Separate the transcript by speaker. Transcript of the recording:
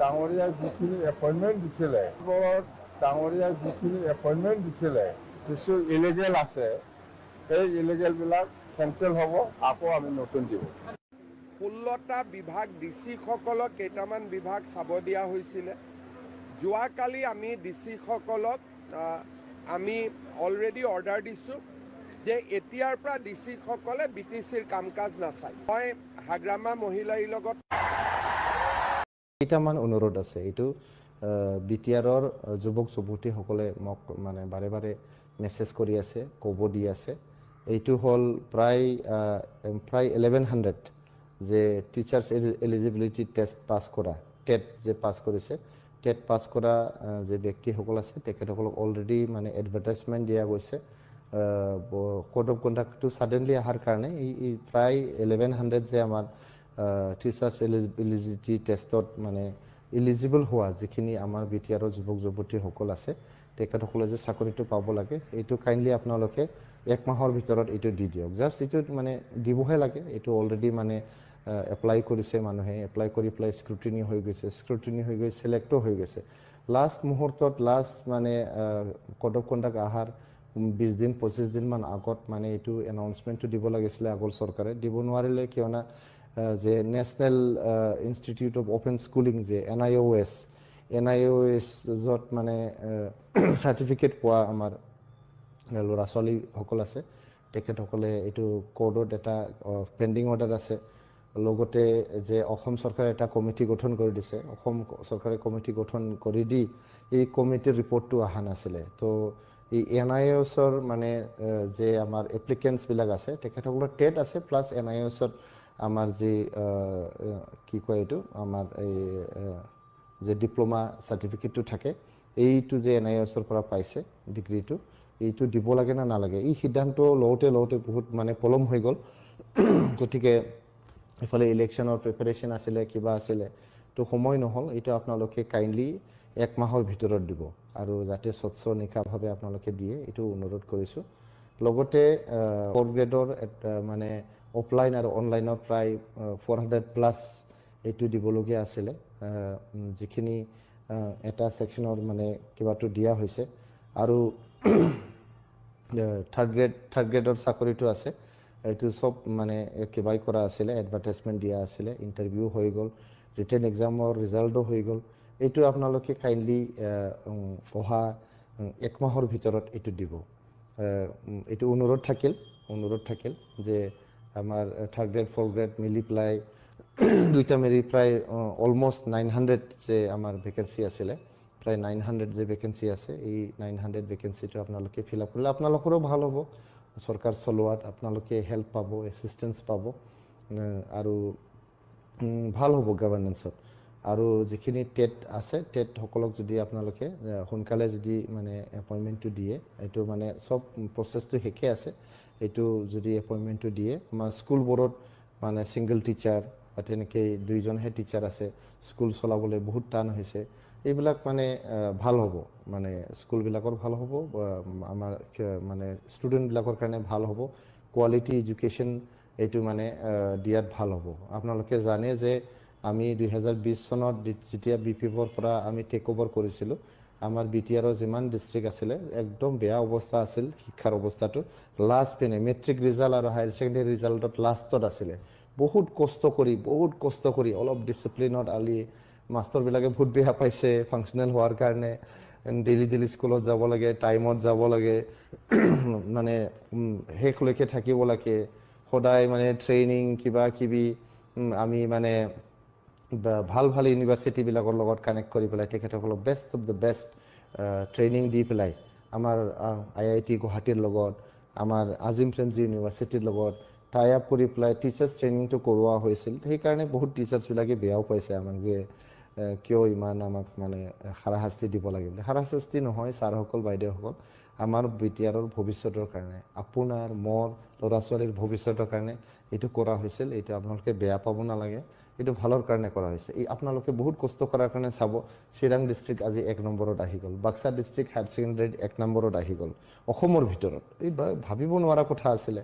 Speaker 1: ডাঙৰীয়াক যিখিনি এপইণ্টমেণ্ট দিছিলে কিছু ইলিগেল আছে, সেই ইলিগেলবিলাক কেঞ্চেল হ'ব, আকৌ আমি নতুন দিব।
Speaker 2: 16টা বিভাগ ডিচিসকলক কেইটামান বিভাগ চাব দিয়া হৈছিলে। যোৱাকালি আমি ডিচিসকলক আমি অলৰেডি অৰ্ডাৰ দিছোঁ যে এতিয়াৰ পৰা ডিচিসকলে BTCৰ কাম কাজ নাচায়। মই হাগ্ৰামা মহিলাৰ লগত
Speaker 3: কেইটামান অনুৰোধ আছে। এইটো BTRৰ যুৱক যুৱতীসকলে মোক মানে বাৰে বাৰে মেছেজ কৰি আছে, ক'ব দি আছে। এইটো হ'ল প্ৰায় 1100 যে টিচাৰ্ছ এলিজিবিলিটি টেষ্ট পাছ কৰা, টেট যে পাছ কৰিছে, টেট পাছ কৰা যে ব্যক্তিসকল আছে তেখেতসকলক অলৰেডি মানে এডভাৰটাইজমেণ্ট দিয়া গৈছে। কোড অফ কণ্ডাক্টটো ছাডেনলি অহাৰ কাৰণে এই প্ৰায় 1100 যে আমাৰ টিচাৰ্ছ এলিজিবিলিটি টেষ্টত মানে ইলিজিবল হোৱা যিখিনি আমাৰ BTRৰ যুৱক যুৱতীসকল আছে তেখেতসকলে যে চাকৰিটো পাব লাগে, এইটো কাইণ্ডলি আপোনালোকে 1 মাহৰ ভিতৰত এইটো দি দিয়ক। জাষ্ট এইটো মানে দিবহে লাগে। এইটো অলৰেডি মানে এপ্লাই কৰিছে, মানুহে এপ্লাই কৰি পেলাই স্ক্ৰুটিনি হৈ গৈছে, চিলেক্টো হৈ গৈছে। লাষ্ট মুহূৰ্তত মানে কোড অফ কণ্ডাক্ট অহাৰ 20 দিন 25 দিনমান আগত মানে এইটো এনাউন্সমেণ্টটো দিব লাগিছিলে আগৰ চৰকাৰে, দিব নোৱাৰিলে কিয়না যে national institute of open schooling যে NIOS মানে চাৰ্টিফিকেট পোৱা আমাৰ ল'ৰা ছোৱালীসকল আছে তেখেতসকলে এইটো কোডত এটা পেণ্ডিং অৰ্ডাৰ আছে। লগতে যে অসম চৰকাৰে এটা কমিটি গঠন কৰি দিছে, অসম চৰকাৰে কমিটি গঠন কৰি দি এই কমিটিৰ ৰিপৰ্টটো অহা নাছিলে। তো এই NIOSৰ মানে যে আমাৰ এপ্লিকেণ্টছবিলাক আছে তেখেতসকলৰ টেট আছে, প্লাছ NIOSত আমাৰ যি কি কয় এইটো আমাৰ এই যে ডিপ্ল'মা চাৰ্টিফিকেটটো থাকে, এইটো যে NIOSৰ পৰা পাইছে ডিগ্ৰীটো, এইটো দিব লাগে না নালাগে, এই সিদ্ধান্ত লওঁতে বহুত মানে পলম হৈ গ'ল। গতিকে এইফালে ইলেকশ্যনৰ প্ৰিপাৰেশ্যন আছিলে, কিবা আছিলে, তো সময় নহ'ল। এইটো আপোনালোকে কাইণ্ডলি 1 মাহৰ ভিতৰত দিব আৰু যাতে স্বচ্ছ নিকাভাৱে আপোনালোকে দিয়ে এইটো অনুৰোধ কৰিছোঁ। লগতে 4th গ্ৰেডৰ মানে অফলাইন আৰু অনলাইনৰ প্ৰায় 400+ এইটো দিবলগীয়া আছিলে, যিখিনি এটা ছেকশ্যনৰ মানে কিবাটো দিয়া হৈছে। আৰু 3rd গ্ৰেডৰ চাকৰিটো আছে, এইটো চব মানে কিবাই কৰা আছিলে, এডভাৰটাইজমেণ্ট দিয়া আছিলে, ইণ্টাৰভিউ হৈ গ'ল, ৰিটেন এক্সামৰ ৰিজাল্টো হৈ গ'ল। এইটো আপোনালোকে কাইণ্ডলি অহা 1 মাহৰ ভিতৰত এইটো দিব। এইটো অনুৰোধ থাকিল যে আমাৰ 3rd গ্ৰেড 4th গ্ৰেড মিলি পেলাই দুইটা মিলি প্ৰায় অলমষ্ট 900 যে আমাৰ ভেকেঞ্চি আছিলে, প্ৰায় 900 যে ভেকেঞ্চি আছে, এই 900 ভেকেঞ্চিটো আপোনালোকে ফিল আপ কৰিলে আপোনালোকৰো ভাল হ'ব। চৰকাৰ চলোৱাত আপোনালোকে হেল্প পাব, এছিষ্টেঞ্চ পাব আৰু ভাল হ'ব গভৰ্নেন্সত। আৰু যিখিনি টেট আছে টেটসকলক যদি আপোনালোকে সোনকালে যদি মানে এপইণ্টমেণ্টটো দিয়ে, এইটো মানে চব প্ৰচেছটো শেষে আছে, এইটো যদি এপইণ্টমেণ্টটো দিয়ে আমাৰ স্কুলবোৰত মানে ছিংগল টিচাৰ বা তেনেকৈ 2জনহে টিচাৰ আছে, স্কুল চলাবলৈ বহুত টান হৈছে। এইবিলাক মানে ভাল হ'ব, মানে স্কুলবিলাকৰ ভাল হ'ব, আমাৰ মানে ষ্টুডেণ্টবিলাকৰ কাৰণে ভাল হ'ব, কোৱালিটি এডুকেশ্যন এইটো মানে দিয়াত ভাল হ'ব। আপোনালোকে জানে যে আমি 2020 চনত যেতিয়া BPFৰ পৰা আমি টেক অভাৰ কৰিছিলোঁ, আমাৰ BTRৰ যিমান ডিষ্ট্ৰিক্ট আছিলে একদম বেয়া অৱস্থা আছিল শিক্ষাৰ অৱস্থাটো। লাষ্ট পিনে মেট্ৰিক ৰিজাল্ট আৰু হায়াৰ ছেকেণ্ডেৰী ৰিজাল্টত লাষ্টত আছিলে। বহুত কষ্ট কৰি অলপ ডিচিপ্লিনত মাষ্টৰবিলাকে বহুত বেয়া পাইছে ফাংচনেল হোৱাৰ কাৰণে। ডেইলি স্কুলত যাব লাগে, টাইমত যাব লাগে, মানে শেষলৈকে থাকিব লাগে, সদায় মানে ট্ৰেইনিং কিবা কিবি আমি মানে ভাল ইউনিভাৰ্চিটিবিলাকৰ লগত কানেক্ট কৰি পেলাই তেখেতসকলক best of the best training দি পেলাই আমাৰ IIT গুৱাহাটীৰ লগত, আমাৰ আজিম প্ৰেমজী ইউনিভাৰ্চিটিৰ লগত টাই আপ কৰি পেলাই টিচাৰ্ছ ট্ৰেইনিংটো কৰোৱা হৈছিল। সেইকাৰণে বহুত টিচাৰ্ছবিলাকে বেয়াও পাইছে আমাক যে কিয় ইমান আমাক মানে হাৰাশাস্তি দিব লাগে বুলি। হাৰাশাস্তি নহয় ছাৰসকল বাইদেউসকল, আমাৰ BTRৰ ভৱিষ্যতৰ কাৰণে, আপোনাৰ মোৰ ল'ৰা ছোৱালীৰ ভৱিষ্যতৰ কাৰণে এইটো কৰা হৈছিল। এইটো আপোনালোকে বেয়া পাব নালাগে, এইটো ভালৰ কাৰণে কৰা হৈছে। এই আপোনালোকে বহুত কষ্ট কৰাৰ কাৰণে চাব, চিৰাং ডিষ্ট্ৰিক্ট আজি 1 নম্বৰত আহি গ'ল, বাক্সা ডিষ্ট্ৰিক্ট হায়াৰ ছেকেণ্ডেৰীত 1 নম্বৰত আহি গ'ল অসমৰ ভিতৰত। এই ভাবিব নোৱাৰা কথা আছিলে।